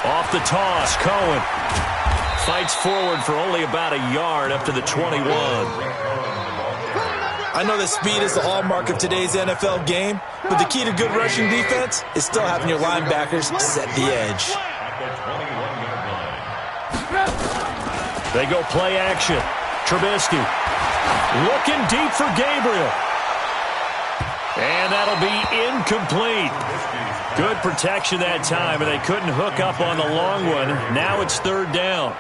Off the toss, Cohen fights forward for only about a yard up to the 21. I know that speed is the hallmark of today's NFL game, but the key to good rushing defense is still having your linebackers set the edge. They go play action. Trubisky looking deep for Gabriel. And that'll be incomplete. Good protection that time, and they couldn't hook up on the long one. Now it's third down.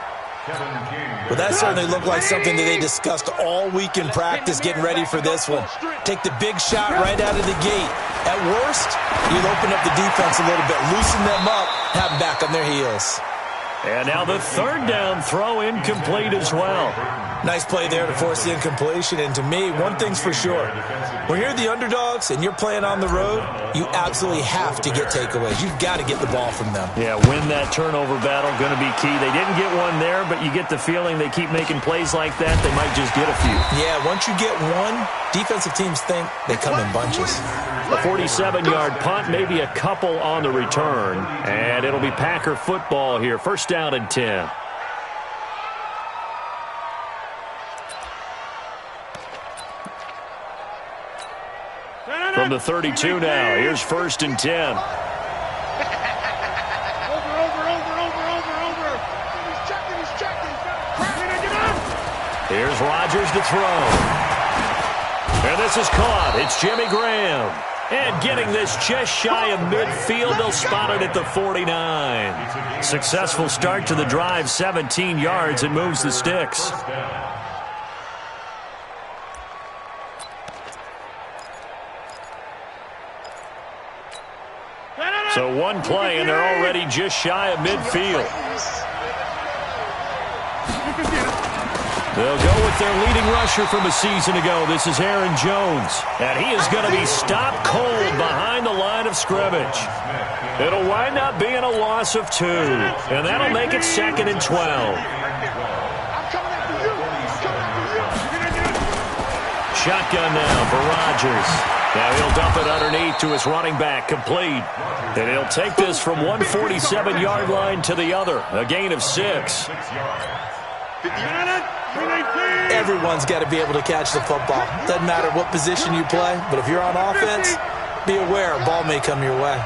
Well, that certainly looked like something that they discussed all week in practice getting ready for this one. Take the big shot right out of the gate. At worst, you'll open up the defense a little bit, loosen them up, have them back on their heels. And now the third down throw incomplete as well. Nice play there to force the incompletion. And to me, one thing's for sure. When you're the underdogs and you're playing on the road, you absolutely have to get takeaways. You've got to get the ball from them. Yeah, win that turnover battle, going to be key. They didn't get one there, but you get the feeling they keep making plays like that, they might just get a few. Yeah, once you get one, defensive teams think they come in bunches. A 47-yard punt, maybe a couple on the return. And it'll be Packer football here. First down and 10. From the 32 now, here's first and 10. Over. He's checking. Here's Rodgers to throw. And this is caught. It's Jimmy Graham. And getting this just shy of midfield, they'll spot it at the 49. Successful start to the drive, 17 yards, and moves the sticks. So one play, and they're already just shy of midfield. They'll go with their leading rusher from a season ago. This is Aaron Jones. And he is going to be stopped cold behind the line of scrimmage. It'll wind up being a loss of 2. And that'll make it second and 12. Shotgun now for Rodgers. Now he'll dump it underneath to his running back, complete. And he'll take this from 147-yard line to the other. A gain of 6. Everyone's got to be able to catch the football. Doesn't matter what position you play, but if you're on offense, be aware a ball may come your way.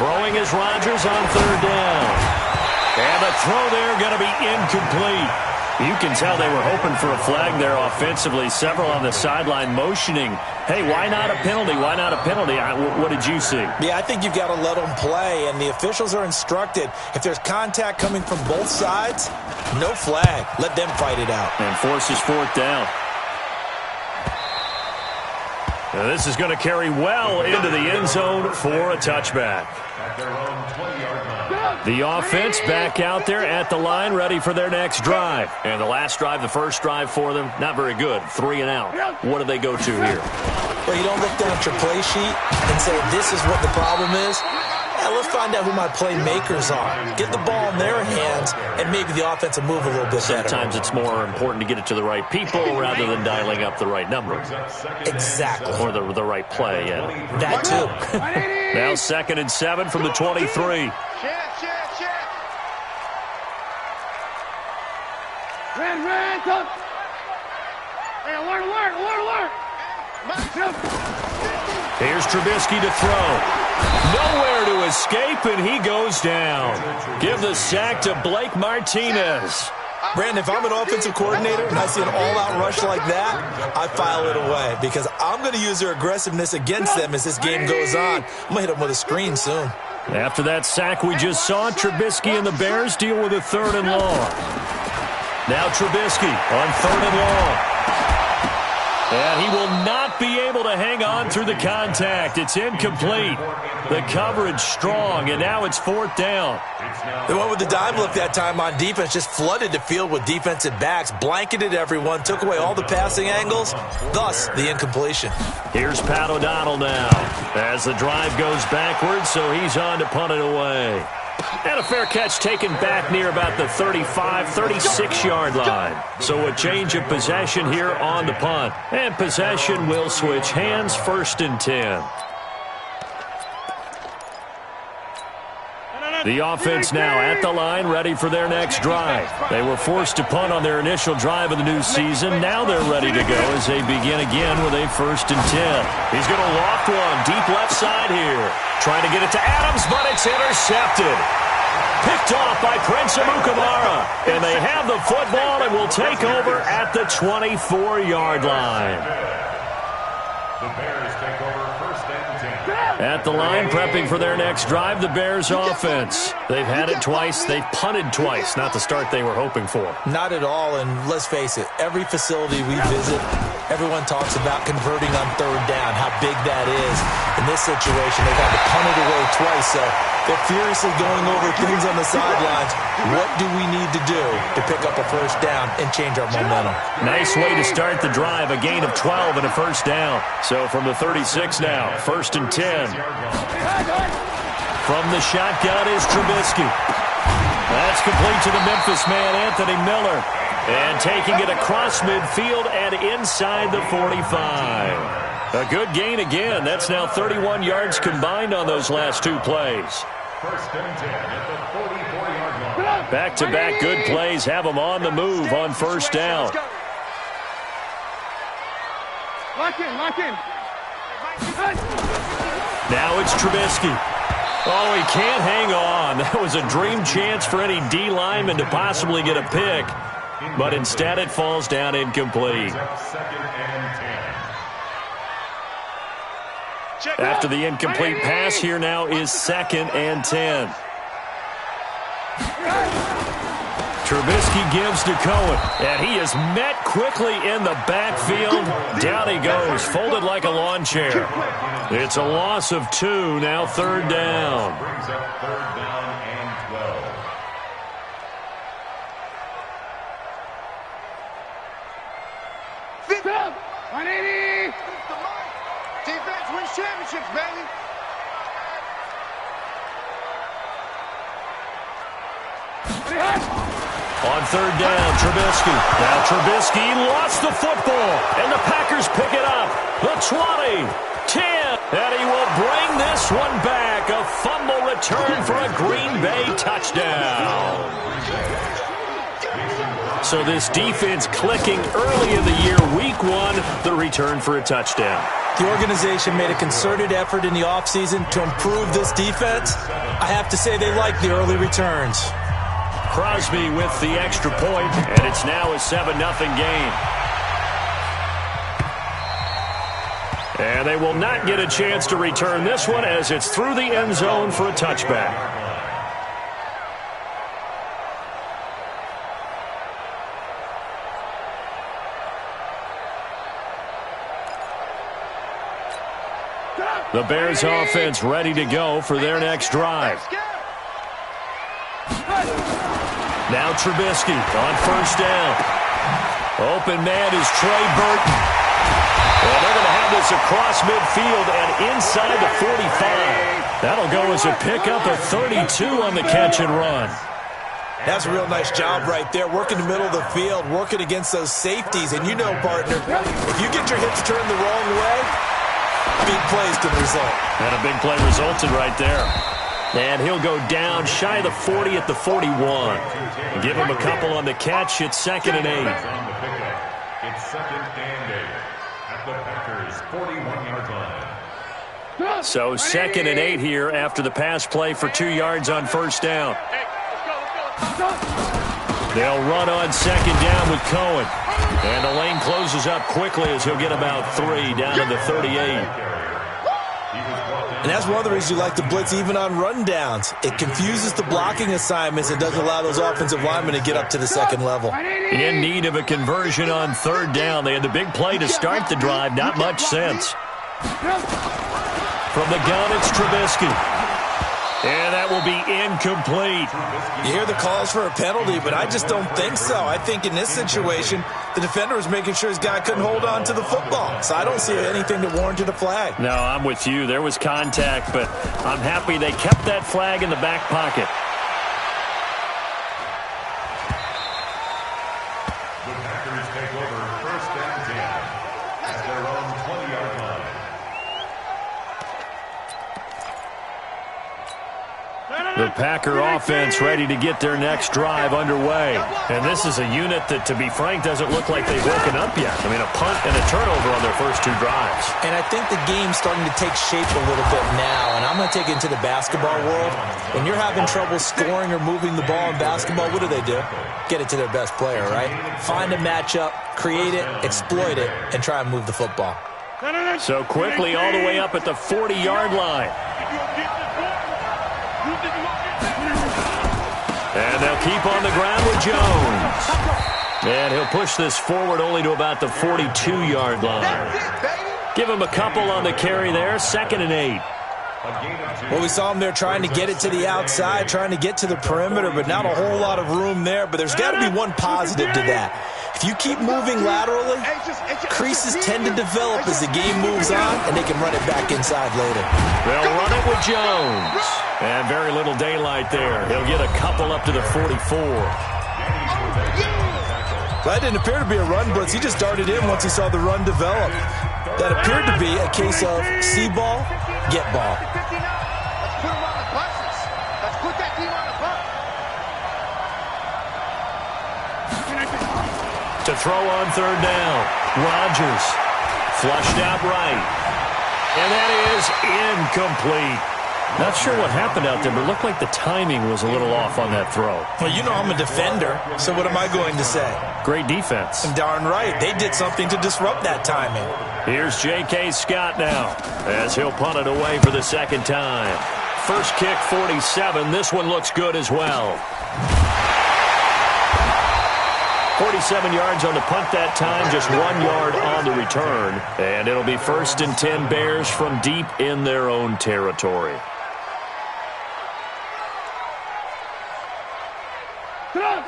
Throwing is Rodgers on third down. And the throw there going to be incomplete. You can tell they were hoping for a flag there offensively. Several on the sideline motioning, hey, why not a penalty? Why not a penalty? What did you see? Yeah, I think you've got to let them play, and the officials are instructed. If there's contact coming from both sides, no flag. Let them fight it out. And forces fourth down. Now this is going to carry well into the end zone for a touchback. The offense back out there at the line, ready for their next drive. And the last drive, the first drive for them, not very good. 3 and out. What do they go to here? Well, you don't look down at your play sheet and say, this is what the problem is. Yeah, let's find out who my playmakers are. Get the ball in their hands, and maybe the offense will move a little bit better. Sometimes it's more important to get it to the right people rather than dialing up the right number. Exactly. Or the right play, yeah. That too. Now 2nd and 7 from the 23. Red, come. Hey, alert. Here's Trubisky to throw. Nowhere to escape, and he goes down. Give the sack to Blake Martinez. Brandon, if I'm an offensive coordinator and I see an all-out rush like that, I file it away because I'm going to use their aggressiveness against them as this game goes on. I'm going to hit them with a screen soon. After that sack we just saw, Trubisky and the Bears deal with a 3rd and long. Now Trubisky on 3rd and long. And he will not be able to hang on through the contact. It's incomplete. The coverage strong, and now it's 4th down. They went with the dime look that time on defense, just flooded the field with defensive backs, blanketed everyone, took away all the passing angles, thus the incompletion. Here's Pat O'Donnell now as the drive goes backwards, so he's on to punt it away. And a fair catch taken back near about the 35, 36-yard line. So a change of possession here on the punt. And possession will switch hands, 1st and 10. The offense now at the line, ready for their next drive. They were forced to punt on their initial drive of the new season. Now they're ready to go as they begin again with a 1st and 10. He's going to loft one deep left side here. Trying to get it to Adams, but it's intercepted. Picked off by Prince Amukamara. And they have the football and will take over at the 24-yard line. The Bears take over 1st and 10. At the line, prepping for their next drive, the Bears offense. They've had it twice. They've punted twice. Not the start they were hoping for. Not at all, and let's face it, every facility we visit, everyone talks about converting on 3rd down, how big that is. In this situation, they've had to punt it away twice, so they're furiously going over things on the sidelines. What do we need to do to pick up a 1st down and change our momentum? Nice way to start the drive, a gain of 12 and a 1st down. So from the 36 now, 1st and 10. From the shotgun is Trubisky. That's complete to the Memphis man, Anthony Miller. And taking it across midfield and inside the 45. A good gain again. That's now 31 yards combined on those last 2 plays. 1st and 10 at the 44-yard line. Back-to-back good plays have them on the move on 1st down. Lock in, lock in. Now it's Trubisky. Oh, he can't hang on. That was a dream chance for any D lineman to possibly get a pick. But instead it falls down incomplete. 2nd and 10. After the incomplete pass, here now is 2nd and 10. Trubisky gives to Cohen, and he is met quickly in the backfield. Down he goes, folded like a lawn chair. It's a loss of 2, now 3rd down. Brings up 3rd down and 12. Sit up. 180. Defense wins championships, baby. On 3rd down, Trubisky. Now Trubisky lost the football, and the Packers pick it up. The 20, 10, and he will bring this one back. A fumble return for a Green Bay touchdown. So this defense clicking early in the year, week 1, the return for a touchdown. The organization made a concerted effort in the offseason to improve this defense. I have to say they like the early returns. Crosby with the extra point, and it's now a 7-0 game. And they will not get a chance to return this one as it's through the end zone for a touchback. The Bears offense ready to go for their next drive. Now Trubisky on 1st down. Open man is Trey Burton. And they're going to have this across midfield and inside the 45. That'll go as a pickup of 32 on the catch and run. That's a real nice job right there, working the middle of the field, working against those safeties. And you know, partner, if you get your hips turned the wrong way, big plays can result. And a big play resulted right there. And he'll go down shy of the 40 at the 41. Give him a couple on the catch. It's 2nd and 8. It's 2nd and 8 at the Packers' 41-yard line. So 2nd and 8 here after the pass play for 2 yards on 1st down. They'll run on 2nd down with Cohen. And the lane closes up quickly as he'll get about 3 down to the 38. And that's one of the reasons you like to blitz even on rundowns. It confuses the blocking assignments and doesn't allow those offensive linemen to get up to the 2nd level. In need of a conversion on 3rd down. They had the big play to start the drive. Not much sense. From the gun, it's Trubisky. And that will be incomplete. You hear the calls for a penalty, but I just don't think so. I think in this situation, the defender was making sure his guy couldn't hold on to the football. So I don't see anything that warranted a flag. No, I'm with you. There was contact, but I'm happy they kept that flag in the back pocket. The Packers take over 1st and 10 at their own 20-yard line. The Packer offense ready to get their next drive underway. And this is a unit that, to be frank, doesn't look like they've woken up yet. I mean, a punt and a turnover on their first 2 drives. And I think the game's starting to take shape a little bit now. And I'm going to take it into the basketball world. When you're having trouble scoring or moving the ball in basketball, what do? Get it to their best player, right? Find a matchup, create it, exploit it, and try and move the football. So quickly all the way up at the 40-yard line. And they'll keep on the ground with Jones. And he'll push this forward only to about the 42-yard line. Give him a couple on the carry there. 2nd and 8. Well, we saw him there trying to get it to the outside, trying to get to the perimeter, but not a whole lot of room there. But there's got to be one positive to that. If you keep moving laterally, creases tend to develop as the game moves on, and they can run it back inside later. They'll run it with Jones. And very little daylight there. He'll get a couple up to the 44. That didn't appear to be a run blitz. He just darted in once he saw the run develop. That appeared to be a case of see ball, get ball. Let's put him on the buses. Let's put that team on the bus. To throw on 3rd down. Rodgers flushed out right. And that is incomplete. Not sure what happened out there, but it looked like the timing was a little off on that throw. Well, you know I'm a defender, so what am I going to say? Great defense. And darn right, they did something to disrupt that timing. Here's J.K. Scott now, as he'll punt it away for the 2nd time. First kick, 47. This one looks good as well. 47 yards on the punt that time, just 1 yard on the return. And it'll be 1st and 10 Bears from deep in their own territory.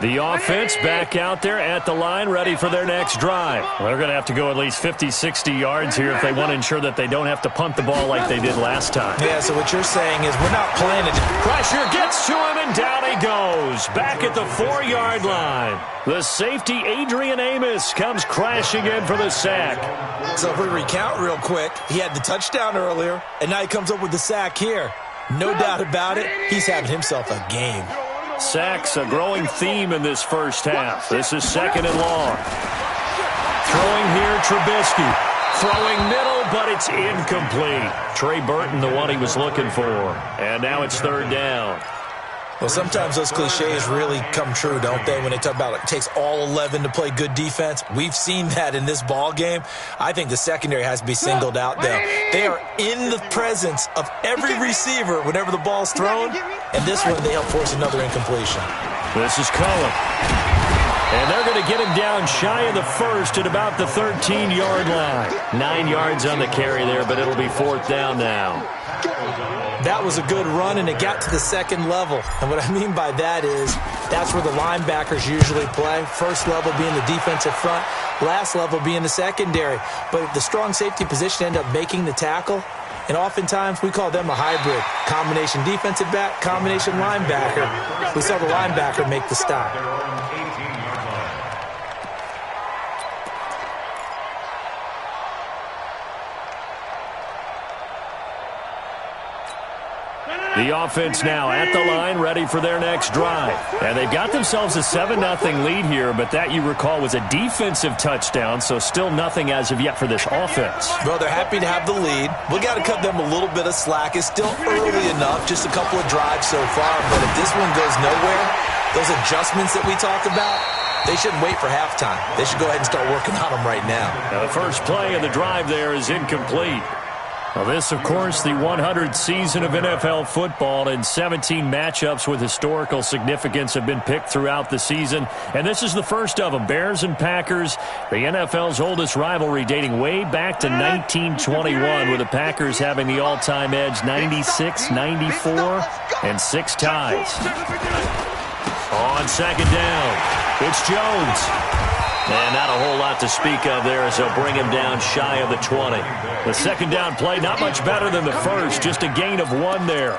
The offense back out there at the line, ready for their next drive. Well, they're going to have to go at least 50, 60 yards here if they want to ensure that they don't have to punt the ball like they did last time. Yeah, so what you're saying is we're not playing it. Pressure gets to him, and down he goes. Back at the 4-yard line. The safety, Adrian Amos, comes crashing in for the sack. So if we recount real quick, he had the touchdown earlier, and now he comes up with the sack here. No doubt about it, he's having himself a game. Sacks, a growing theme in this first half. This is 2nd and long. Throwing here, Trubisky. Throwing middle, but it's incomplete. Trey Burton, the one he was looking for. And now it's 3rd down. Well, sometimes those cliches really come true, don't they, when they talk about it takes all 11 to play good defense. We've seen that in this ball game. I think the secondary has to be singled out, though. They are in the presence of every receiver whenever the ball's thrown, and this one they help force another incompletion. This is Cullen. And they're going to get him down shy of the 1st at about the 13-yard line. 9 yards on the carry there, but it'll be 4th down now. That was a good run, and it got to the 2nd level. And what I mean by that is that's where the linebackers usually play. First level being the defensive front, last level being the secondary. But the strong safety position ended up making the tackle, and oftentimes we call them a hybrid. Combination defensive back, combination linebacker. We saw the linebacker make the stop. The offense now at the line, ready for their next drive. And they've got themselves a 7-0 lead here, but that, you recall, was a defensive touchdown, so still nothing as of yet for this offense. Well, they're happy to have the lead. We got to cut them a little bit of slack. It's still early enough, just a couple of drives so far, but if this one goes nowhere, those adjustments that we talked about, they shouldn't wait for halftime. They should go ahead and start working on them right now. Now, the first play of the drive there is incomplete. Well, this, of course, the 100th season of NFL football, and 17 matchups with historical significance have been picked throughout the season. And this is the first of them, Bears and Packers, the NFL's oldest rivalry dating way back to 1921, with the Packers having the all-time edge 96, 94, and 6 ties. On 2nd down, it's Jones. And not a whole lot to speak of there as they'll bring him down shy of the 20. The second down play, not much better than the first, just a gain of 1 there.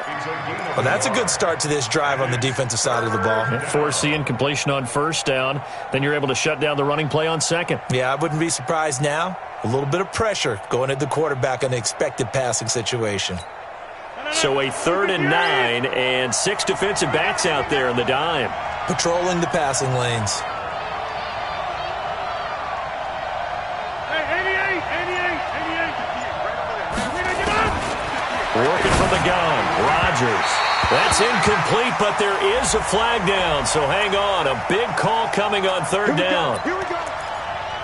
Well, that's a good start to this drive on the defensive side of the ball. Force the incompletion on first down, then you're able to shut down the running play on second. Yeah, I wouldn't be surprised now. A little bit of pressure going at the quarterback on the expected passing situation. So a 3rd and 9 and 6 defensive backs out there in the dime. Patrolling the passing lanes. Working from the gun, Rodgers. That's incomplete, but there is a flag down, so hang on. A big call coming on 3rd down. Here we go.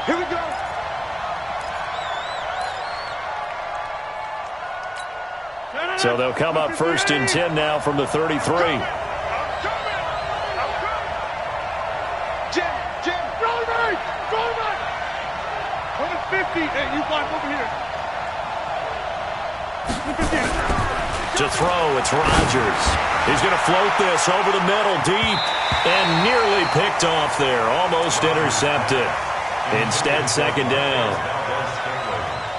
Here we go. So they'll come up 1st and 10 now from the 33. Jim. Go right. On the 50. Hey, you block over here. To throw, it's Rodgers. He's going to float this over the middle, deep, and nearly picked off there. Almost intercepted. Instead, 2nd down.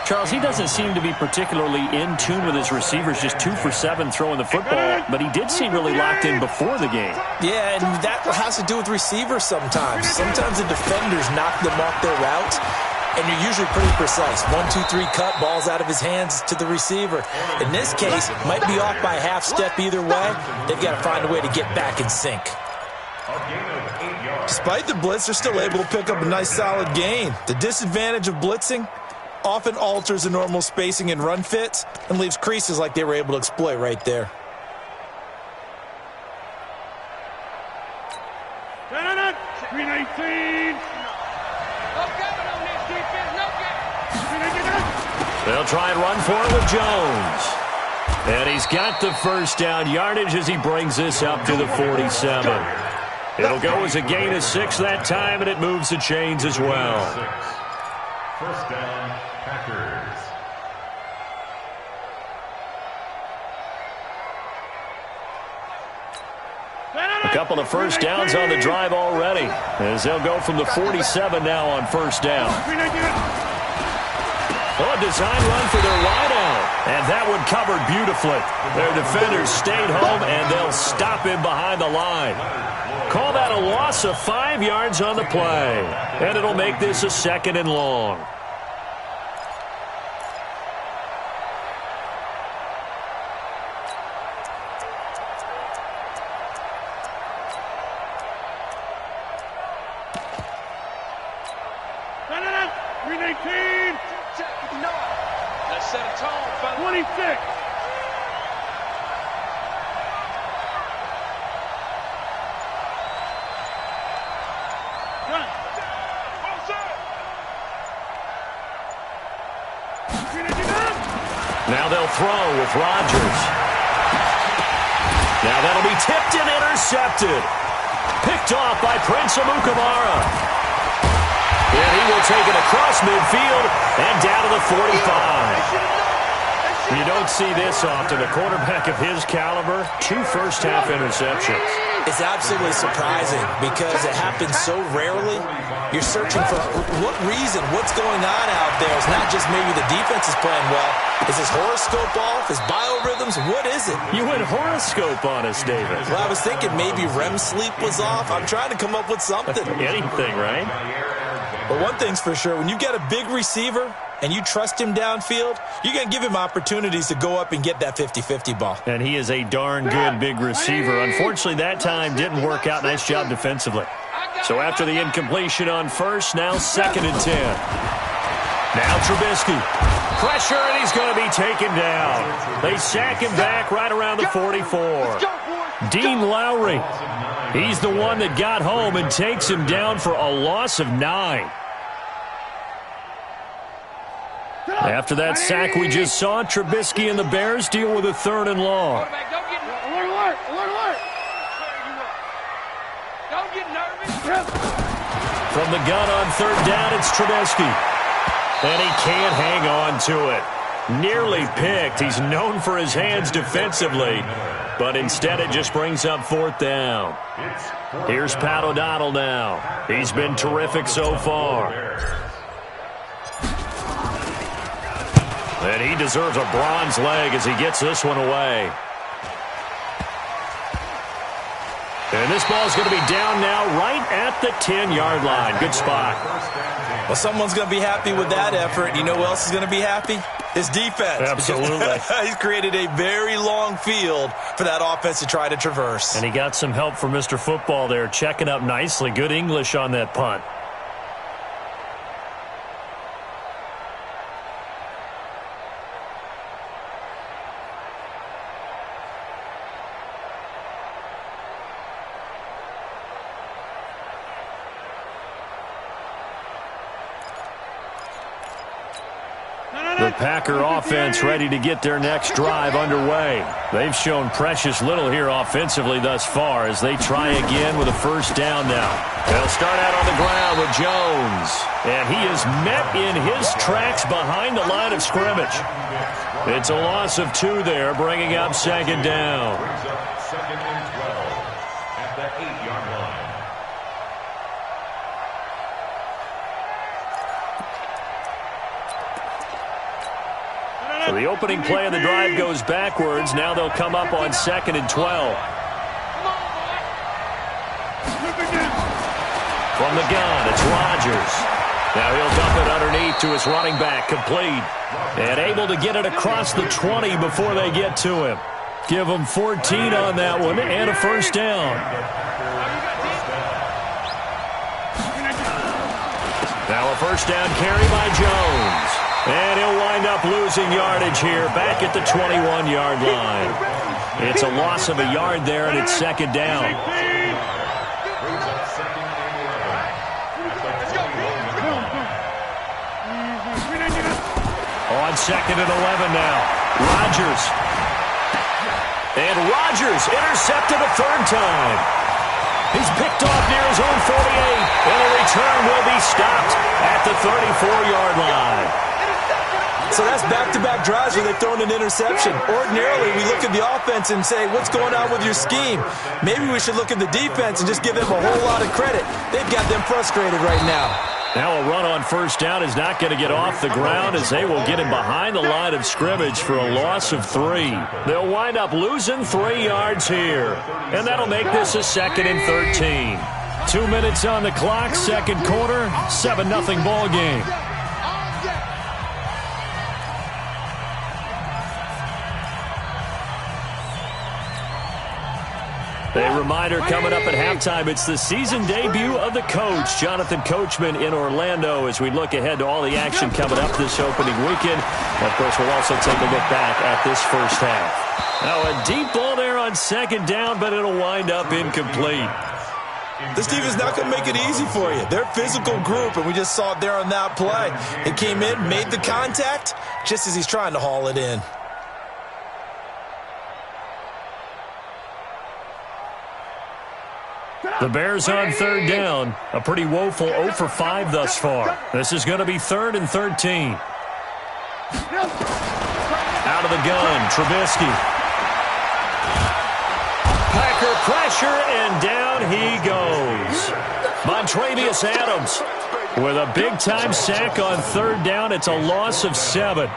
Charles, he doesn't seem to be particularly in tune with his receivers, just 2 for 7 throwing the football, but he did seem really locked in before the game. Yeah, and that has to do with receivers sometimes. Sometimes the defenders knock them off their route, and you're usually pretty precise. 1, 2, 3 cut, balls out of his hands to the receiver. In this case, might be off by a half step either way. They've got to find a way to get back in sync. Despite the blitz, they're still able to pick up a nice solid gain. The disadvantage of blitzing often alters the normal spacing and run fits and leaves creases like they were able to exploit right there. Green 18. They'll try and run for it with Jones. And he's got the 1st down yardage as he brings this up to the 47. It'll go as a gain of 6 that time, and it moves the chains as well. 1st down, Packers. A couple of 1st downs on the drive already, as they'll go from the 47 now on 1st down. Oh, a design run for their wideout. And that one covered beautifully. Their defenders stayed home, and they'll stop him behind the line. Call that a loss of 5 yards on the play. And it'll make this a 2nd and long. Green 18. Let's set a tone, fella. 26. Now they'll throw with Rodgers. Now that'll be tipped and intercepted. Picked off by Prince Amukamara. And he will take it across midfield and down to the 45. You don't see this often. A quarterback of his caliber, 2 first-half interceptions. It's absolutely surprising because it happens so rarely. You're searching for what reason, what's going on out there. It's not just maybe the defense is playing well. Is his horoscope off? His biorhythms? What is it? You went horoscope on us, David. Well, I was thinking maybe REM sleep was off. I'm trying to come up with something. Anything, right? But one thing's for sure, when you get a big receiver and you trust him downfield, you're going to give him opportunities to go up and get that 50-50 ball. And he is a darn good big receiver. Unfortunately, that time didn't work out. Nice job defensively. So after the incompletion on 1st, now 2nd and 10. Now Trubisky. Pressure, and he's going to be taken down. They sack him back right around the 44. Dean Lowry. He's the one that got home and takes him down for a loss of 9. After that sack we just saw, Trubisky and the Bears deal with a 3rd and long. Don't get nervous. From the gun on 3rd down, it's Trubisky. And he can't hang on to it. Nearly picked. He's known for his hands defensively, but instead it just brings up fourth down. Here's Pat O'Donnell now. He's been terrific so far. And he deserves a bronze leg as he gets this one away. And this ball's going to be down now right at the 10-yard line. Good spot. Well, someone's going to be happy with that effort. You know who else is going to be happy? His defense. Absolutely. He's created a very long field for that offense to try to traverse. And he got some help from Mr. Football there, checking up nicely. Good English on that punt. The Packer offense ready to get their next drive underway. They've shown precious little here offensively thus far as they try again with a first down now. They'll start out on the ground with Jones. And he is met in his tracks behind the line of scrimmage. It's a loss of 2 there, bringing up second down. Second and 12 at the 8-yard line. So the opening play of the drive goes backwards. Now they'll come up on second and 12. From the gun, it's Rodgers. Now he'll dump it underneath to his running back, complete. And able to get it across the 20 before they get to him. Give him 14 on that one and a first down. Now a first down carry by Jones. And he'll wind up losing yardage here back at the 21-yard line. It's a loss of a yard there, and it's second down. On second and 11 now. Rodgers. And Rodgers intercepted a third time. He's picked off near his own 48, and a return will be stopped at the 34-yard line. So that's back-to-back drives where they've thrown an interception. Ordinarily, we look at the offense and say, what's going on with your scheme? Maybe we should look at the defense and just give them a whole lot of credit. They've got them frustrated right now. Now a run on first down is not going to get off the ground as they will get him behind the line of scrimmage for a loss of 3. They'll wind up losing 3 yards here. And that'll make this a second and 13. 2 minutes on the clock, second quarter, 7-0 ball game. A reminder coming up at halftime, it's the season debut of the coach, Jonathan Coachman in Orlando, as we look ahead to all the action coming up this opening weekend. Of course, we'll also take a look back at this first half. Now a deep ball there on second down, but it'll wind up incomplete. This defense is not going to make it easy for you. They're a physical group, and we just saw it there on that play. It came in, made the contact, just as he's trying to haul it in. The Bears on third down. A pretty woeful 0 for 5 thus far. This is going to be 3rd and 13. Out of the gun, Trubisky. Packer pressure, and down he goes. Montravius Adams with a big-time sack on third down. It's a loss of 7.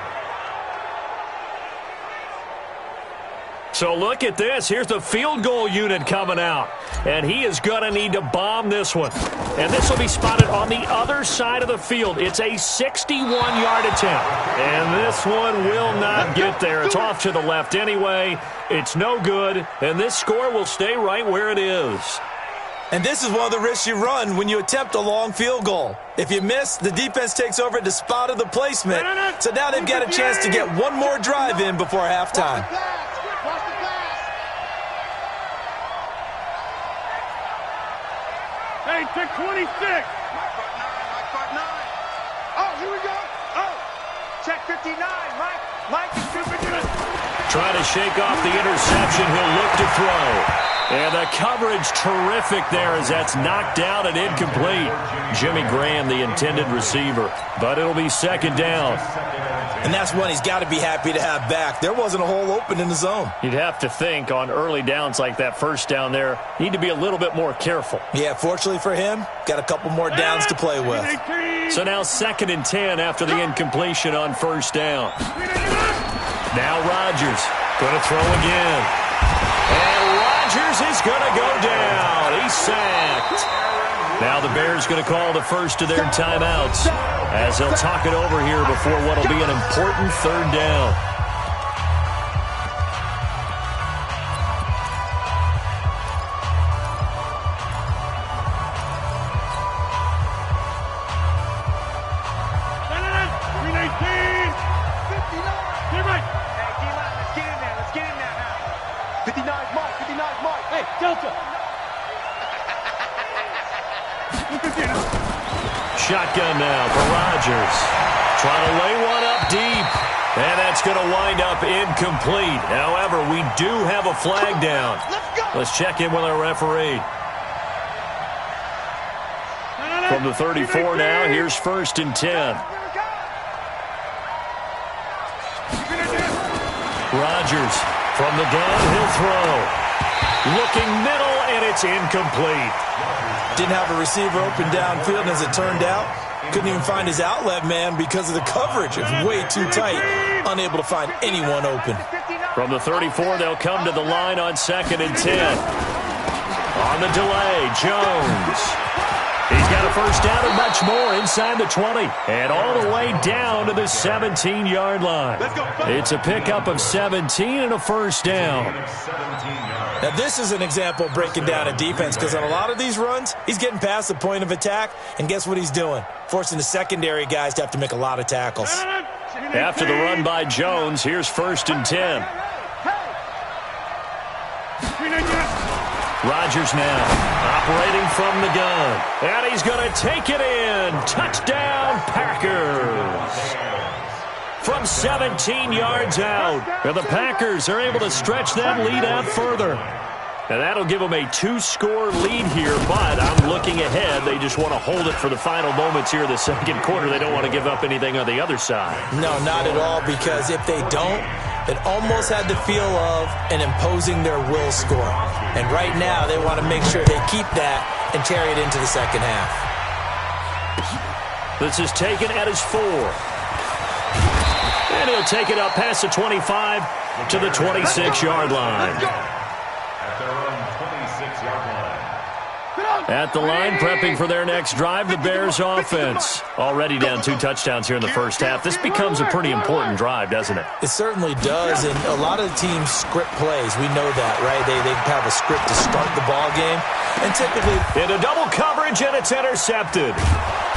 So look at this. Here's the field goal unit coming out. And he is going to need to bomb this one. And this will be spotted on the other side of the field. It's a 61-yard attempt. And this one will not get there. It's off to the left anyway. It's no good. And this score will stay right where it is. And this is one of the risks you run when you attempt a long field goal. If you miss, the defense takes over at the spot of the placement. So now they've got a chance to get one more drive in before halftime. Hey, check 26. Mike front 9. Oh, here we go. Oh, check 59. Mike is 59. Trying to shake off the interception. He'll look to throw. And the coverage terrific there as that's knocked down and incomplete. Jimmy Graham, the intended receiver. But it'll be second down. And that's one he's got to be happy to have back. There wasn't a hole open in the zone. You'd have to think on early downs like that first down there, need to be a little bit more careful. Yeah, fortunately for him, got a couple more downs to play with. So now 2nd and 10 after the incompletion on first down. Now Rodgers going to throw again. And Rodgers is going to go down. He's sacked. Now the Bears going to call the first of their timeouts as they'll talk it over here before what will be an important 3rd down. Shotgun now for Rodgers. Trying to lay one up deep. And that's going to wind up incomplete. However, we do have a flag down. Let's check in with our referee. From the 34 now, here's 1st and 10. Rodgers from the gun, he'll throw. Looking middle, and it's incomplete. Didn't have a receiver open downfield, and as it turned out, couldn't even find his outlet man because of the coverage. It was way too tight, unable to find anyone open. From the 34, they'll come to the line on 2nd and 10. On the delay, Jones. He's got a first down and much more inside the 20. And all the way down to the 17-yard line. It's a pickup of 17 and a first down. Now, this is an example of breaking down a defense because on a lot of these runs, he's getting past the point of attack, and guess what he's doing? Forcing the secondary guys to have to make a lot of tackles. After the run by Jones, here's 1st and 10. Rodgers now operating from the gun, and he's going to take it in. Touchdown, Packers. From 17 yards out. And the Packers are able to stretch that lead out further. And that'll give them a 2-score lead here, but I'm looking ahead. They just want to hold it for the final moments here in the 2nd quarter. They don't want to give up anything on the other side. No, not at all, because if they don't, it almost had the feel of an imposing their will score. And right now, they want to make sure they keep that and carry it into the second half. This is taken at his 4. And he'll take it up past the 25 to the 26-yard line. At the line, prepping for their next drive, the Bears offense. Already down 2 touchdowns here in the first half. This becomes a pretty important drive, doesn't it? It certainly does, and a lot of the teams script plays. We know that, right? They have a script to start the ball game, and typically... Into double coverage, and it's intercepted.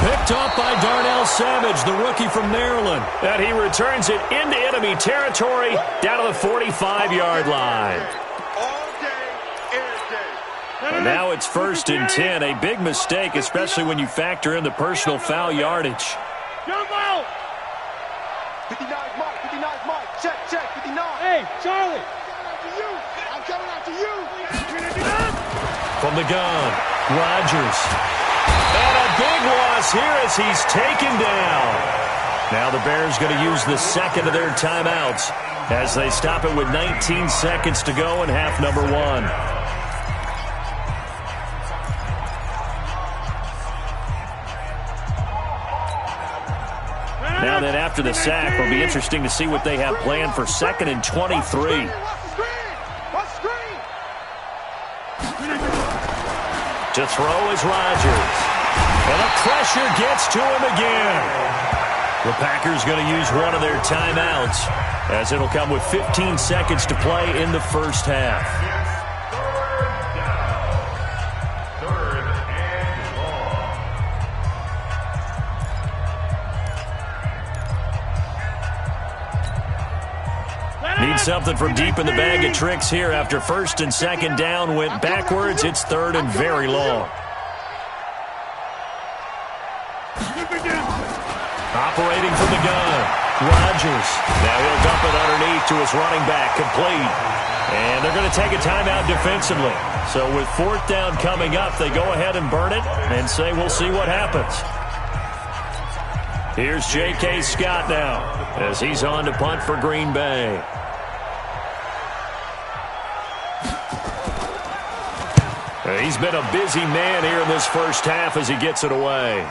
Picked off by Darnell Savage, the rookie from Maryland. And he returns it into enemy territory down to the 45-yard line. And now it's 1st and 10. A big mistake, especially when you factor in the personal foul yardage. Jump out! 59 Mike, 59 Mike. Check, 59. Hey, Charlie. I'm coming after you. From the gun, Rodgers. And a big loss here as he's taken down. Now the Bears going to use the 2nd of their timeouts as they stop it with 19 seconds to go in half number 1. Now then, after the sack, it'll be interesting to see what they have planned for 2nd and 23. To throw is Rodgers. And the pressure gets to him again. The Packers going to use one of their timeouts as it'll come with 15 seconds to play in the first half. Need something from deep in the bag of tricks here after 1st and 2nd down went backwards. It's 3rd and very long. Operating from the gun, Rodgers. Now he'll dump it underneath to his running back, complete. And they're going to take a timeout defensively. So with fourth down coming up, they go ahead and burn it and say we'll see what happens. Here's J.K. Scott now as he's on to punt for Green Bay. He's been a busy man here in this first half as he gets it away.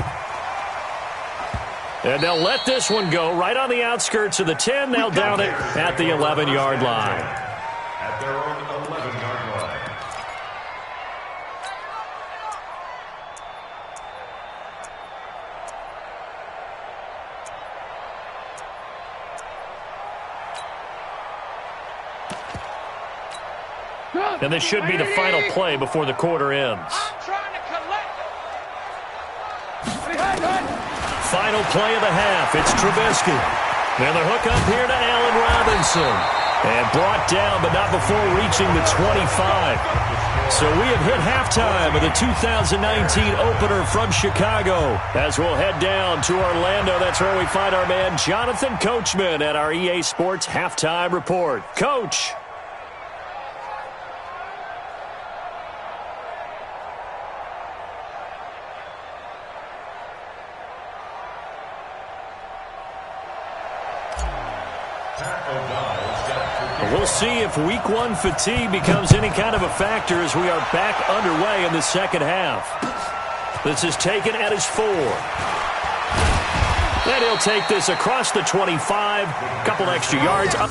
And they'll let this one go right on the outskirts of the 10. They'll down it at the 11-yard line. At their own 11-yard line. And this should be the final play before the quarter ends. Final play of the half. It's Trubisky. And the hook up here to Allen Robinson. And brought down, but not before reaching the 25. So we have hit halftime of the 2019 opener from Chicago. As we'll head down to Orlando, that's where we find our man Jonathan Coachman at our EA Sports Halftime Report. Coach. We'll see if week one fatigue becomes any kind of a factor as we are back underway in the second half. This is taken at his 4. And he'll take this across the 25. Couple extra yards up.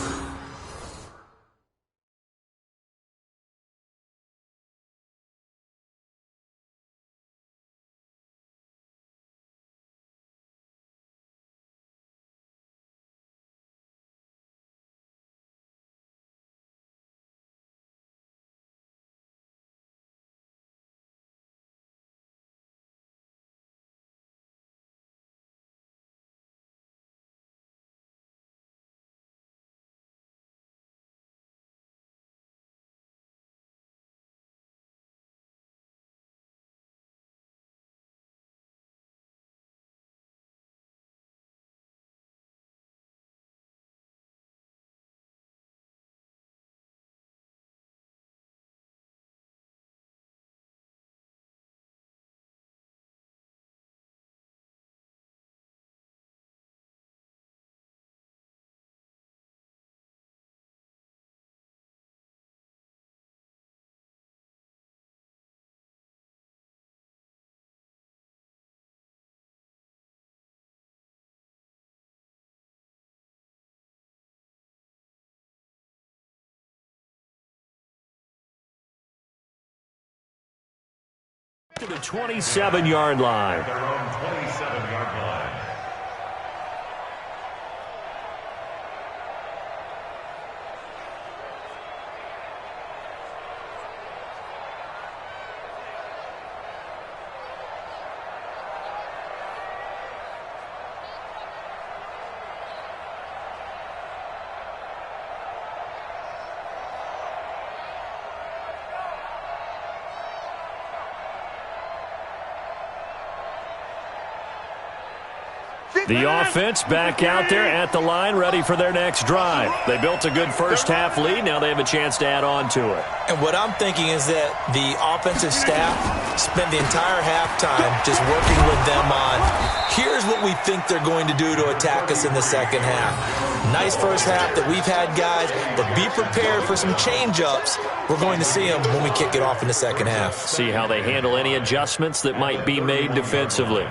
To the 27-yard line. Their own 27-yard line. The offense back out there at the line, ready for their next drive. They built a good first-half lead. Now they have a chance to add on to it. And what I'm thinking is that the offensive staff spent the entire halftime just working with them on, here's what we think they're going to do to attack us in the second half. Nice first half that we've had, guys, but be prepared for some change-ups. We're going to see them when we kick it off in the second half. See how they handle any adjustments that might be made defensively.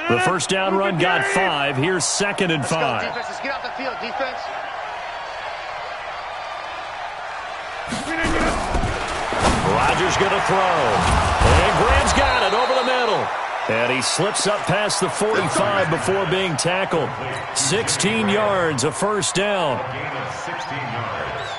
The first down run got 5. Here's 2nd and 5. Let's go, defense. Let's get off the field, defense. Rodgers going to throw. And Graham's got it over the middle. And he slips up past the 45 before being tackled. 16 yards, a first down. Gain of 16 yards.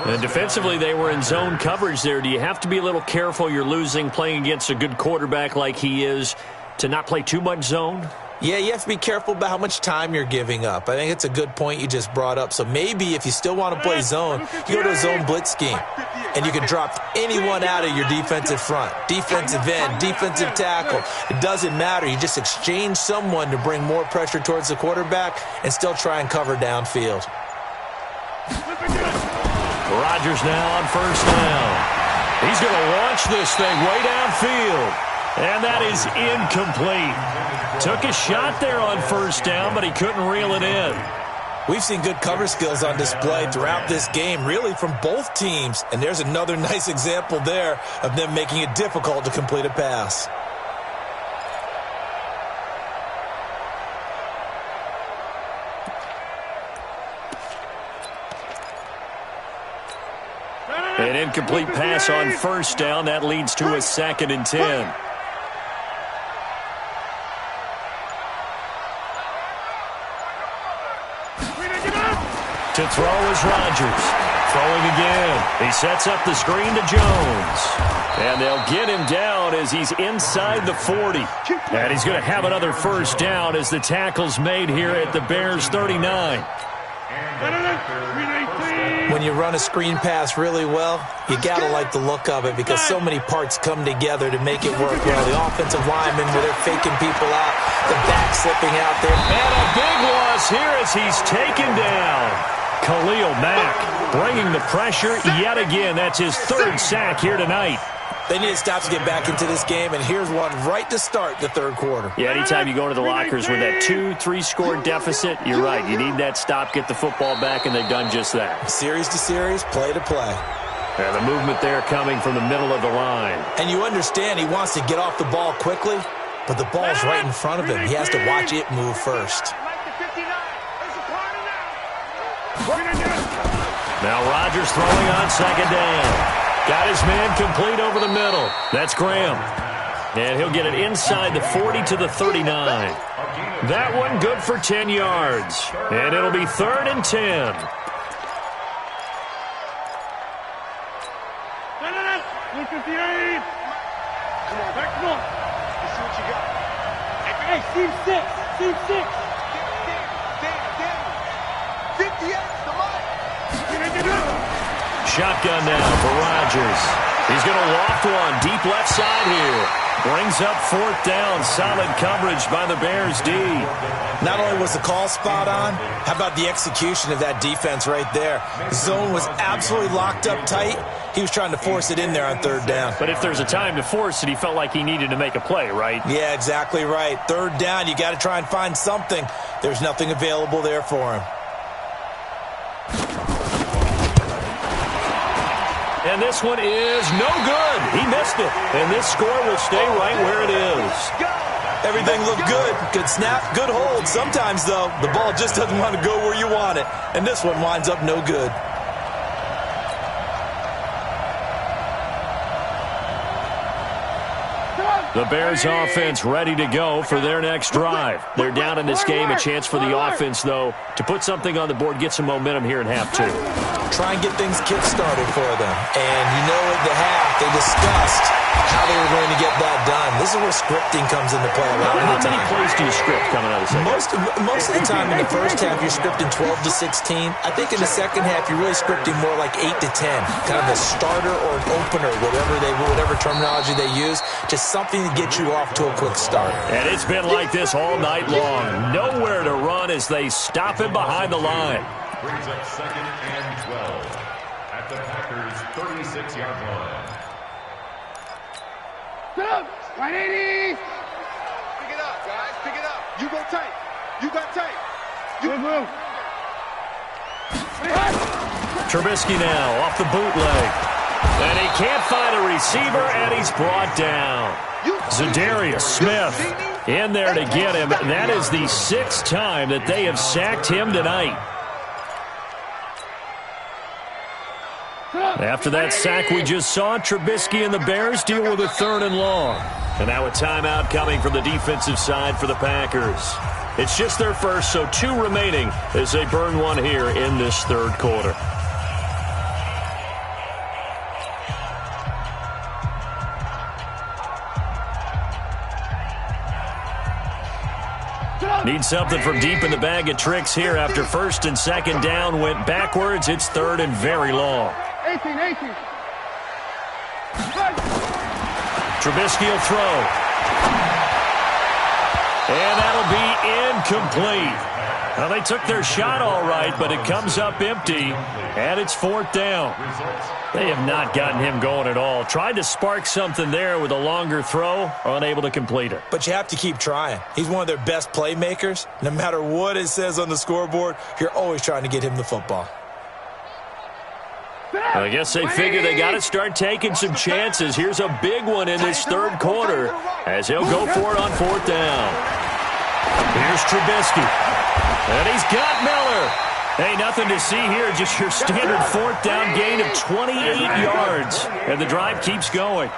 And defensively, they were in zone coverage there. Do you have to be a little careful? You're losing playing against a good quarterback like he is, to not play too much zone? Yeah, you have to be careful about how much time you're giving up. I think it's a good point you just brought up. So maybe if you still want to play zone, you go to a zone blitz scheme. And you can drop anyone out of your defensive front. Defensive end, defensive tackle. It doesn't matter. You just exchange someone to bring more pressure towards the quarterback and still try and cover downfield. Rodgers now on first down. He's going to launch this thing way downfield. And that is incomplete. Took a shot there on first down, but he couldn't reel it in. We've seen good cover skills on display throughout this game, really from both teams. And there's another nice example there of them making it difficult to complete a pass. An incomplete pass on first down. That leads to a 2nd and 10. To throw is Rodgers. Throwing again. He sets up the screen to Jones. And they'll get him down as he's inside the 40. And he's going to have another first down as the tackle's made here at the Bears 39. When you run a screen pass really well, you got to like the look of it because so many parts come together to make it work well. The offensive linemen, where they're faking people out, the back slipping out there. And a big loss here as he's taken down. Khalil Mack bringing the pressure yet again. That's his 3rd sack here tonight. They need to stop to get back into this game, and here's one right to start the 3rd quarter. Yeah, anytime you go to the lockers with that 2-3 score deficit, you're right. You need that stop, get the football back, and they've done just that. Series to series, play to play. And the movement there coming from the middle of the line. And you understand he wants to get off the ball quickly, but the ball's right in front of him. He has to watch it move first. Now Rodgers throwing on 2nd down. Got his man complete over the middle. That's Graham. And he'll get it inside the 40 to the 39. That one good for 10 yards. And it'll be 3rd and 10. Look at the 8. Come on, back, come on. Let's see what you got. Hey, team 6. Team 6. Damn. 58, the money. Shotgun now for Rodgers. He's going to loft one deep left side here. Brings up 4th down. Solid coverage by the Bears D. Not only was the call spot on, how about the execution of that defense right there? The zone was absolutely locked up tight. He was trying to force it in there on 3rd down. But if there's a time to force it, he felt like he needed to make a play, right? Yeah, exactly right. 3rd down, you got to try and find something. There's nothing available there for him. And this one is no good. He missed it. And this score will stay right where it is. Everything looked good. Good snap, good hold. Sometimes, though, the ball just doesn't want to go where you want it. And this one winds up no good. The Bears offense ready to go for their next drive. They're down in this game. A chance for the offense, though, to put something on the board, get some momentum here in half 2. Try and get things kick-started for them. And you know at the half, they discussed how they were going to get that done. This is where scripting comes into play a lot of the time. How many plays do you script coming out of the second? Most of the time in the first half, you're scripting 12 to 16. I think in the second half, you're really scripting more like 8 to 10. Kind of a starter or an opener, whatever terminology they use. Just something to get you off to a quick start. And it's been like this all night long. Nowhere to run as they stop him behind the line. Brings up 2nd and 12 at the Packers' 36-yard line. Stop! 180! Pick it up, guys. Pick it up. You go tight. You got tight. You move. Trubisky now off the bootleg. And he can't find a receiver, and he's brought down. Zadarius Smith in there to get him. That is the 6th time that they have sacked him tonight. After that sack we just saw, Trubisky and the Bears deal with a 3rd and long. And now a timeout coming from the defensive side for the Packers. It's just their first, so 2 remaining as they burn one here in this 3rd quarter. Need something from deep in the bag of tricks here after first and second down went backwards. It's third and very long. 18. Trubisky will throw. And that'll be incomplete. Well, they took their shot all right, but it comes up empty, and it's fourth down. They have not gotten him going at all. Tried to spark something there with a longer throw, unable to complete it. But you have to keep trying. He's one of their best playmakers. No matter what it says on the scoreboard, you're always trying to get him the football. I guess they figure they got to start taking some chances. Here's a big one in this third quarter as he'll go for it on fourth down. Here's Trubisky. And he's got Miller. Hey, nothing to see here. Just your standard fourth down gain of 28 yards. And the drive keeps going.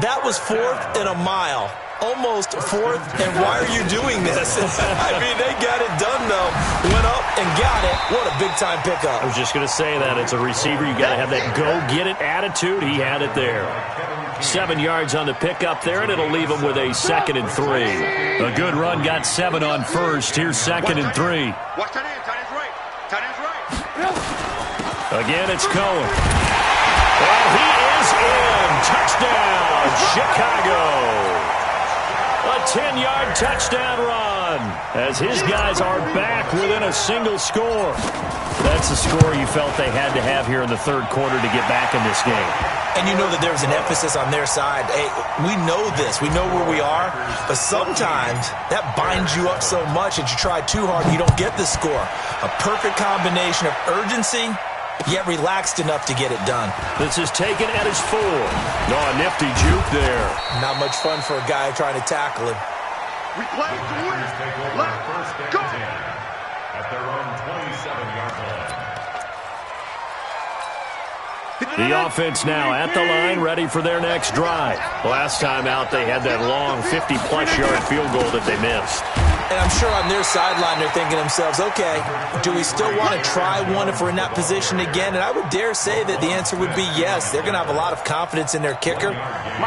That was fourth and a mile. Almost fourth, and why are you doing this? I mean, they got it done, though. Went up and got it. What a big-time pickup. I was just going to say that. It's a receiver. You got to have that go-get-it attitude. He had it there. 7 yards on the pickup there, and it'll leave him with a 2nd and 3. A good run got 7 on first. Here's 2nd and 3. Watch tight end. Tight end's right. Tight end's right. Again, it's Cohen. And he is in. Touchdown, Chicago. A 10-yard touchdown run as his guys are back within a single score. That's the score you felt they had to have here in the third quarter to get back in this game. And you know that there's an emphasis on their side. Hey, we know this. We know where we are. But sometimes that binds you up so much that you try too hard and you don't get the score. A perfect combination of urgency, yet relaxed enough to get it done. This is taken at his 4. No, a nifty juke there. Not much fun for a guy trying to tackle him. We play to win. Let's go. At their own 27-yard line. The offense now at the line, ready for their next drive. Last time out, they had that long 50-plus yard field goal that they missed. And I'm sure on their sideline they're thinking to themselves, okay, do we still want to try one if we're in that position again? And I would dare say that the answer would be yes. They're going to have a lot of confidence in their kicker.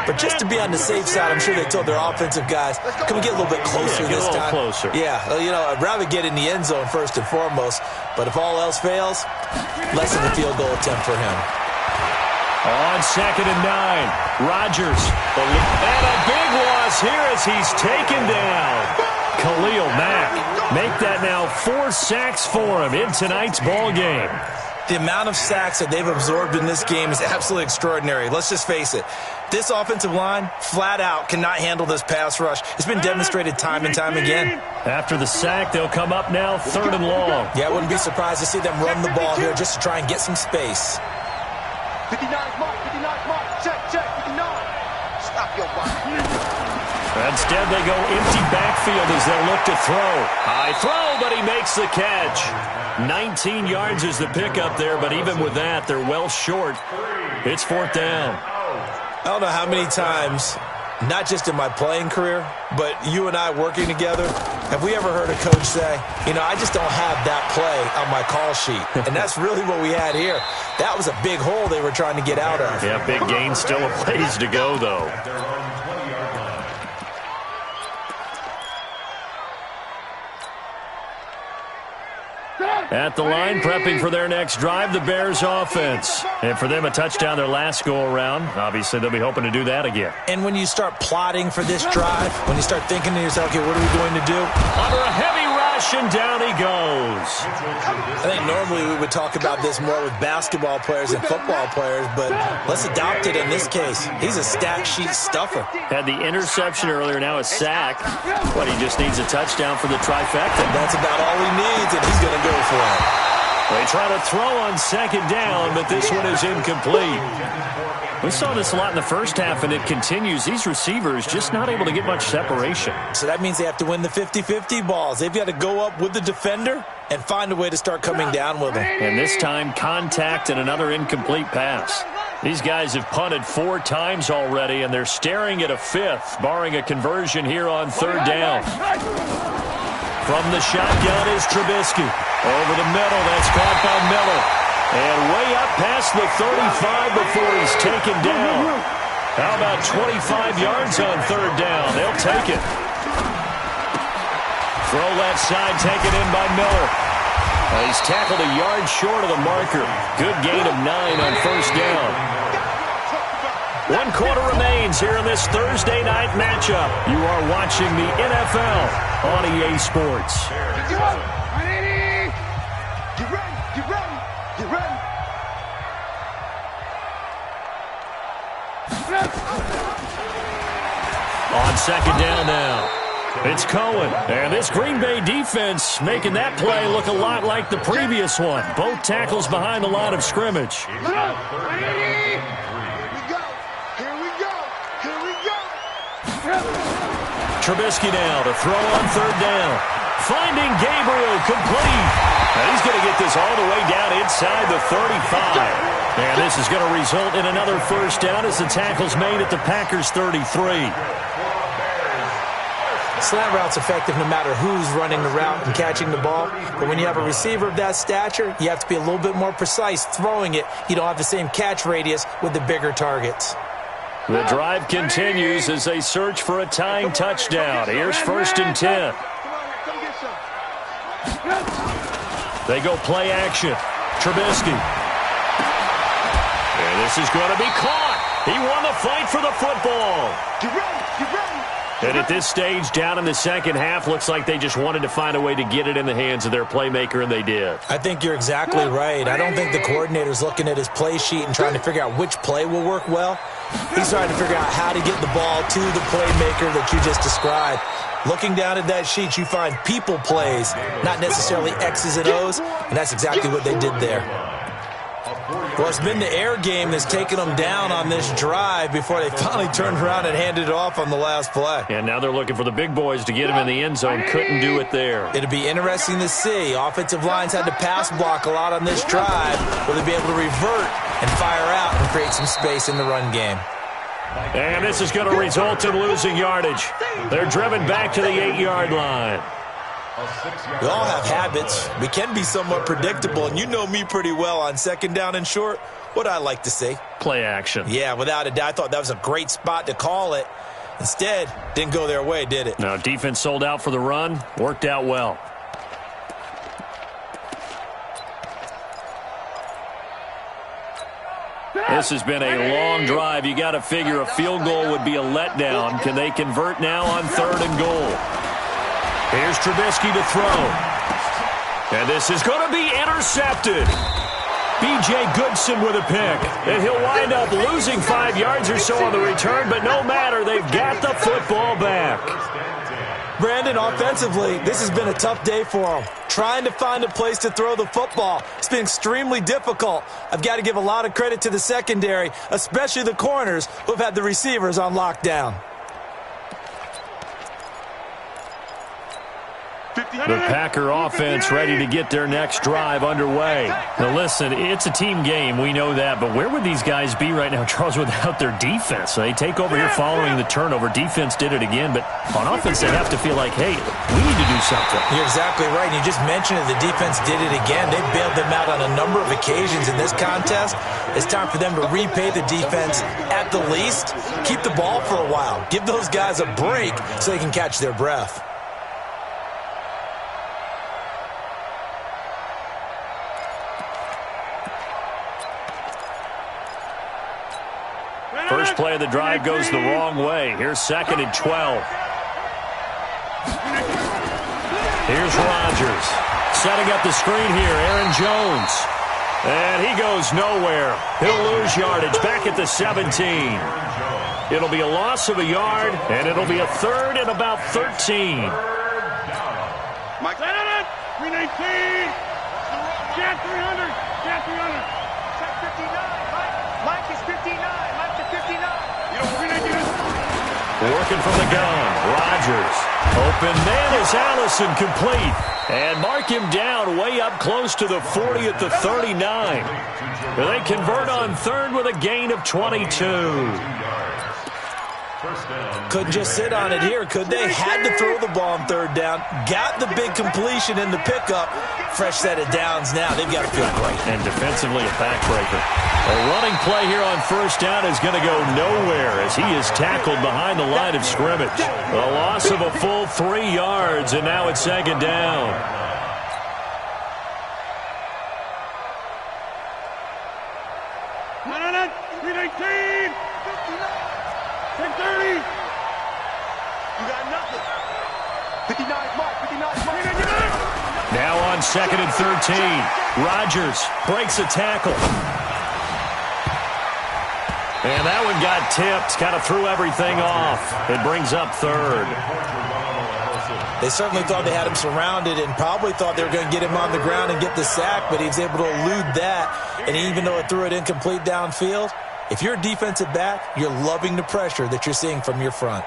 But just to be on the safe side, I'm sure they told their offensive guys, can we get a little bit closer this time? Get a little closer. Yeah, you know, I'd rather get in the end zone first and foremost. But if all else fails, less than a field goal attempt for him. On 2nd and 9, Rodgers. And a big loss here as he's taken down. Khalil Mack. Make that now 4 sacks for him in tonight's ball game. The amount of sacks that they've absorbed in this game is absolutely extraordinary. Let's just face it. This offensive line, flat out, cannot handle this pass rush. It's been demonstrated time and time again. After the sack, they'll come up now 3rd and long. Yeah, I wouldn't be surprised to see them run the ball here just to try and get some space. 59's mark. 59's mark. Check. 59. Stop your body. Instead, they go empty backfield as they look to throw. High throw, but he makes the catch. 19 yards is the pickup there, but even with that, they're well short. It's 4th down. I don't know how many times, not just in my playing career, but you and I working together, have we ever heard a coach say, you know, I just don't have that play on my call sheet. And that's really what we had here. That was a big hole they were trying to get out of. Yeah, big gain, still a ways to go, though. At the line, prepping for their next drive, the Bears offense. And for them, a touchdown their last go-around. Obviously, they'll be hoping to do that again. And when you start plotting for this drive, when you start thinking to yourself, okay, what are we going to do? Under a heavy rush, and down he goes. I think normally we would talk about this more with basketball players and football players, but let's adopt it in this case. He's a stat sheet stuffer. Had the interception earlier, now a sack. But he just needs a touchdown for the trifecta. That's about all he needs, and he's going to go for it. They try to throw on 2nd down, but this one is incomplete. We saw this a lot in the first half, and it continues. These receivers just not able to get much separation. So that means they have to win the 50-50 balls. They've got to go up with the defender and find a way to start coming down with him. And this time, contact and another incomplete pass. These guys have punted 4 times already, and they're staring at a 5th, barring a conversion here on 3rd down. From the shotgun is Trubisky. Over the middle, that's caught by Miller. And way up past the 35 before he's taken down. How about 25 yards on 3rd down? They'll take it. Throw left side taken in by Miller. He's tackled a yard short of the marker. Good gain of 9 on first down. 1 quarter remains here in this Thursday night matchup. You are watching the NFL on EA Sports. Get ready! Get ready! Get ready! On second down now, it's Cohen. And this Green Bay defense making that play look a lot like the previous one. Both tackles behind the line of scrimmage. Trubisky now to throw on third down. Finding Gabriel complete. And he's going to get this all the way down inside the 35. And this is going to result in another first down as the tackle's made at the Packers' 33. Slant route's effective no matter who's running the route and catching the ball. But when you have a receiver of that stature, you have to be a little bit more precise throwing it. You don't have the same catch radius with the bigger targets. The drive continues as they search for a tying touchdown. Here's 1st and 10. They go play action. Trubisky. And this is going to be caught. He won the fight for the football. Get ready! Get ready! And at this stage, down in the second half, looks like they just wanted to find a way to get it in the hands of their playmaker, and they did. I think you're exactly right. I don't think the coordinator's looking at his play sheet and trying to figure out which play will work well. He's trying to figure out how to get the ball to the playmaker that you just described. Looking down at that sheet, you find people plays, not necessarily X's and O's, and that's exactly what they did there. Well, it's been the air game that's taken them down on this drive before they finally turned around and handed it off on the last play. And now they're looking for the big boys to get him in the end zone. Couldn't do it there. It'll be interesting to see. Offensive lines had to pass block a lot on this drive. Will they be able to revert and fire out and create some space in the run game? And this is going to result in losing yardage. They're driven back to the 8-yard line. We all have habits. We can be somewhat predictable, and you know me pretty well on second down and short. What I like to see. Play action. Yeah, without a doubt. I thought that was a great spot to call it. Instead, didn't go their way, did it? No, defense sold out for the run. Worked out well. This has been a long drive. You got to figure a field goal would be a letdown. Can they convert now on 3rd and goal? Here's Trubisky to throw. And this is going to be intercepted. B.J. Goodson with a pick. And he'll wind up losing 5 yards or so on the return, but no matter, they've got the football back. Brandon, offensively, this has been a tough day for them. Trying to find a place to throw the football. It's been extremely difficult. I've got to give a lot of credit to the secondary, especially the corners who have had the receivers on lockdown. The Packer offense ready to get their next drive underway. Now listen, it's a team game, we know that, but where would these guys be right now, Charles, without their defense? They take over here following the turnover. Defense did it again, but on offense they have to feel like, hey, we need to do something. You're exactly right. You just mentioned it. The defense did it again. They bailed them out on a number of occasions in this contest. It's time for them to repay the defense at the least. Keep the ball for a while. Give those guys a break so they can catch their breath. First play of the drive goes the wrong way. Here's 2nd and 12. Here's Rodgers. Setting up the screen here, Aaron Jones. And he goes nowhere. He'll lose yardage back at the 17. It'll be a loss of a yard, and it'll be a 3rd and about 13. Mike, 319. Jan 300. Jan 300. Check 59. Mike is 59. Mike to 59. Working from the gun, Rodgers. Open man is Allison, complete. And mark him down way up close to the 40 at the 39. They convert on 3rd with a gain of 22. Couldn't just sit on it here, could they? Had to throw the ball on third down. Got the big completion in the pickup. Fresh set of downs now. They've got to feel great. And defensively, a backbreaker. A running play here on first down is going to go nowhere as he is tackled behind the line of scrimmage. A loss of a full 3 yards, and now it's second down. Now on second and 13. Rodgers breaks a tackle. And that one got tipped. Kind of threw everything off. It brings up third. They certainly thought they had him surrounded and probably thought they were going to get him on the ground and get the sack, but he was able to elude that. And even though it threw it incomplete downfield, if you're a defensive back, you're loving the pressure that you're seeing from your front.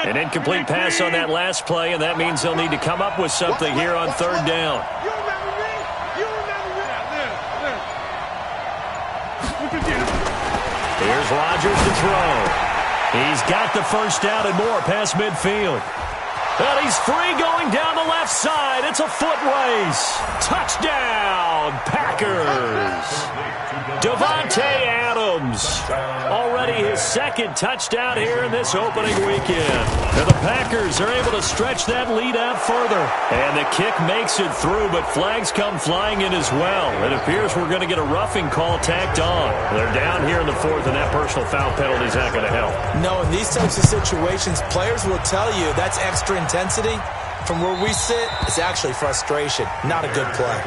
An incomplete pass on that last play, and that means they'll need to come up with something here on third down. Here's Rodgers to throw. He's got the first down and more past midfield. And he's free going down the left side. It's a foot race. Touchdown, Packers. Davante Adams. Already his second touchdown here in this opening weekend. And the Packers are able to stretch that lead out further. And the kick makes it through, but flags come flying in as well. It appears we're going to get a roughing call tacked on. They're down here in the fourth, and that personal foul penalty is not going to help. No, in these types of situations, players will tell you that's extra intensity. From where we sit, it's actually frustration. Not a good play.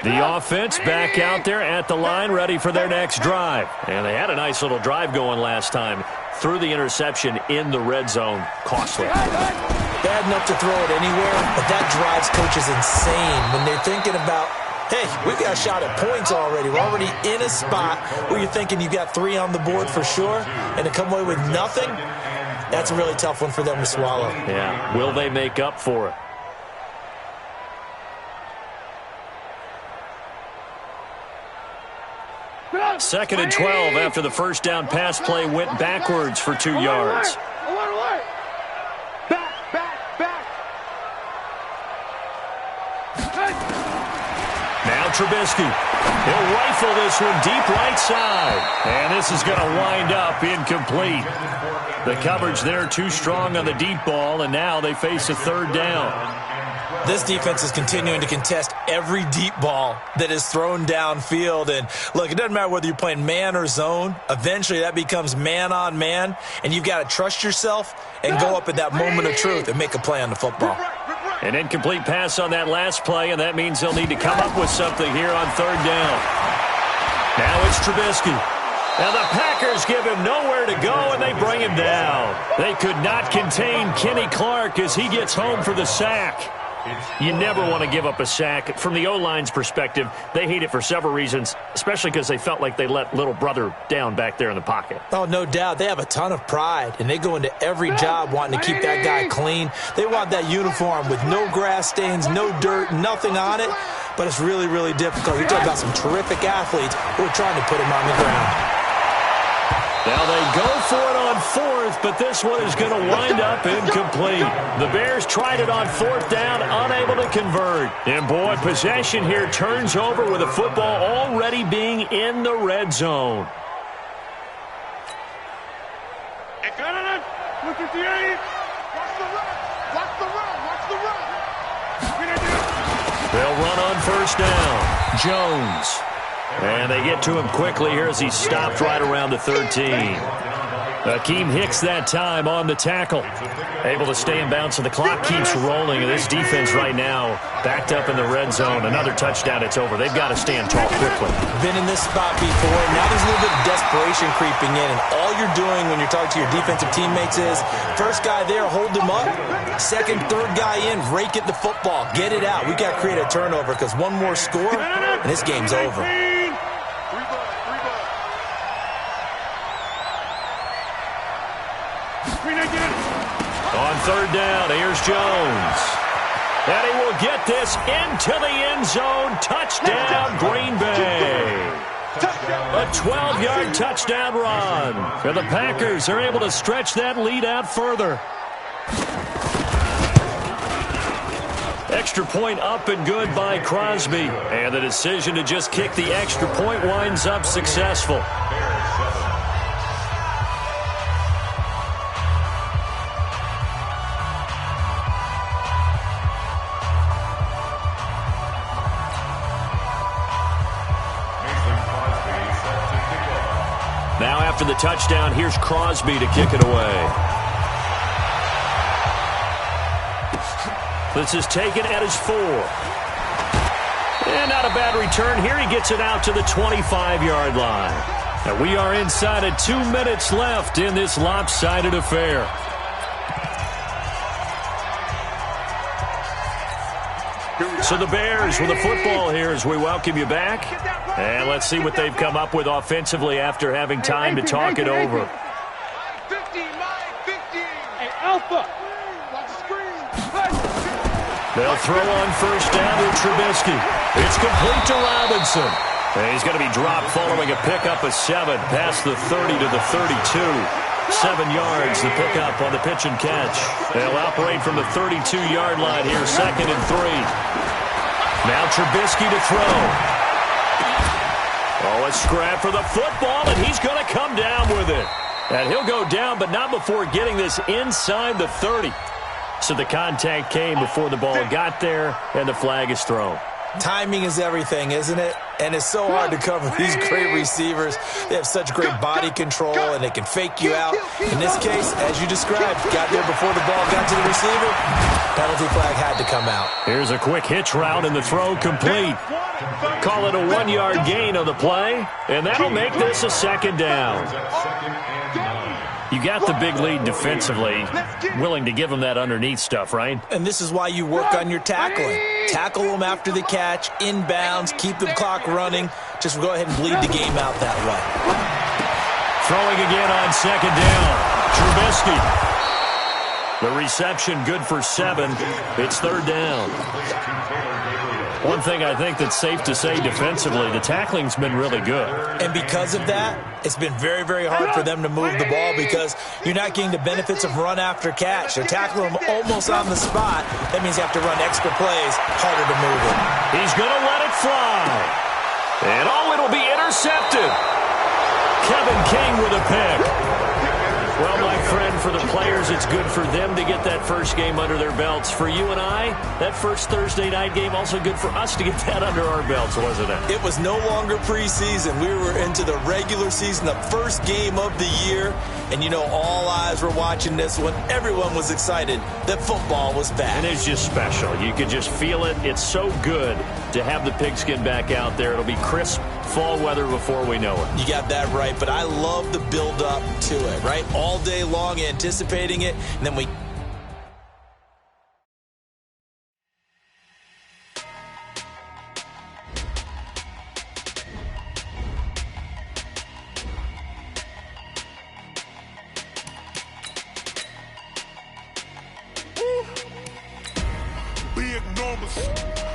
The offense back out there at the line, ready for their next drive. And they had a nice little drive going last time. Threw the interception in the red zone. Costly. Bad enough to throw it anywhere, but that drives coaches insane when they're thinking about, hey, we've got a shot at points already. We're already in a spot where you're thinking you got 3 on the board for sure, and to come away with nothing, that's a really tough one for them to swallow. Yeah, will they make up for it? Second and 12 after the first down pass play went backwards for 2 yards. Now Trubisky. He'll rifle this one deep right side. And this is going to wind up incomplete. The coverage there too strong on the deep ball, and now they face a third down. This defense is continuing to contest every deep ball that is thrown downfield. And, look, it doesn't matter whether you're playing man or zone. Eventually that becomes man on man, and you've got to trust yourself and go up at that moment of truth and make a play on the football. An incomplete pass on that last play, and that means they'll need to come up with something here on third down. Now it's Trubisky. Now the Packers give him nowhere to go, and they bring him down. They could not contain Kenny Clark as he gets home for the sack. You never want to give up a sack. From the O-line's perspective, they hate it for several reasons, especially because they felt like they let little brother down back there in the pocket. Oh, no doubt. They have a ton of pride, and they go into every job wanting to keep that guy clean. They want that uniform with no grass stains, no dirt, nothing on it, but it's really, really difficult. You're talking about some terrific athletes who are trying to put him on the ground. Now they go for it on fourth, but this one is going to wind up incomplete. The Bears tried it on fourth down, unable to convert. And, boy, possession here turns over with the football already being in the red zone. They'll run on first down. Jones. And they get to him quickly here as he's stopped right around the 13. Akeem Hicks that time on the tackle. Able to stay in bounds, so the clock keeps rolling. And this defense right now backed up in the red zone. Another touchdown, it's over. They've got to stand tall quickly. Been in this spot before. Now there's a little bit of desperation creeping in. And all you're doing when you're talking to your defensive teammates is, first guy there, hold him up. Second, third guy in, rake at the football. Get it out. We've got to create a turnover because one more score, and this game's over. On third down, here's Jones. And he will get this into the end zone. Touchdown, Green Bay. A 12-yard touchdown run. And the Packers are able to stretch that lead out further. Extra point up and good by Crosby. And the decision to just kick the extra point winds up successful. Now after the touchdown, here's Crosby to kick it away. This is taken at his 4. And not a bad return here. He gets it out to the 25-yard line. And we are inside of 2 minutes left in this lopsided affair. So the Bears with the football here as we welcome you back. And let's see what they've come up with offensively after having time to talk it over. 50, Mike, 50. Hey, Alpha. Watch the screen. They'll throw on first down to Trubisky. It's complete to Robinson. And he's going to be dropped following a pickup of 7 past the 30 to the 32. 7 yards to pick up on the pitch and catch. They'll operate from the 32-yard line here, 2nd and 3. Now Trubisky to throw. Oh, a scrap for the football, and he's going to come down with it. And he'll go down, but not before getting this inside the 30. So the contact came before the ball got there, and the flag is thrown. Timing is everything, isn't it? And it's so hard to cover these great receivers. They have such great body control, and they can fake you out. In this case, as you described, got there before the ball got to the receiver. Penalty flag had to come out. Here's a quick hitch route, and the throw complete. Call it a 1-yard gain on the play, and that'll make this a 2nd down. You got the big lead defensively, willing to give them that underneath stuff, right? And this is why you work on your tackling. Tackle them after the catch, inbounds, keep the clock running. Just go ahead and bleed the game out that way. Throwing again on 2nd down. Trubisky. The reception good for 7. It's 3rd down. One thing I think that's safe to say defensively, the tackling's been really good. And because of that, it's been very, very hard for them to move the ball because you're not getting the benefits of run after catch. They're tackling them almost on the spot. That means you have to run extra plays, harder to move it. He's going to let it fly. And it'll be intercepted. Kevin King with a pick. Well, my friend, for the players, it's good for them to get that first game under their belts. For you and I, that first Thursday night game, also good for us to get that under our belts, wasn't it? It was no longer preseason. We were into the regular season, the first game of the year. And, you know, all eyes were watching this one. Everyone was excited that football was back. And it's just special. You could just feel it. It's so good to have the pigskin back out there. It'll be crisp fall weather before we know it. You got that right, but I love the build-up to it, right? All day long anticipating it, and then we... Big numbers.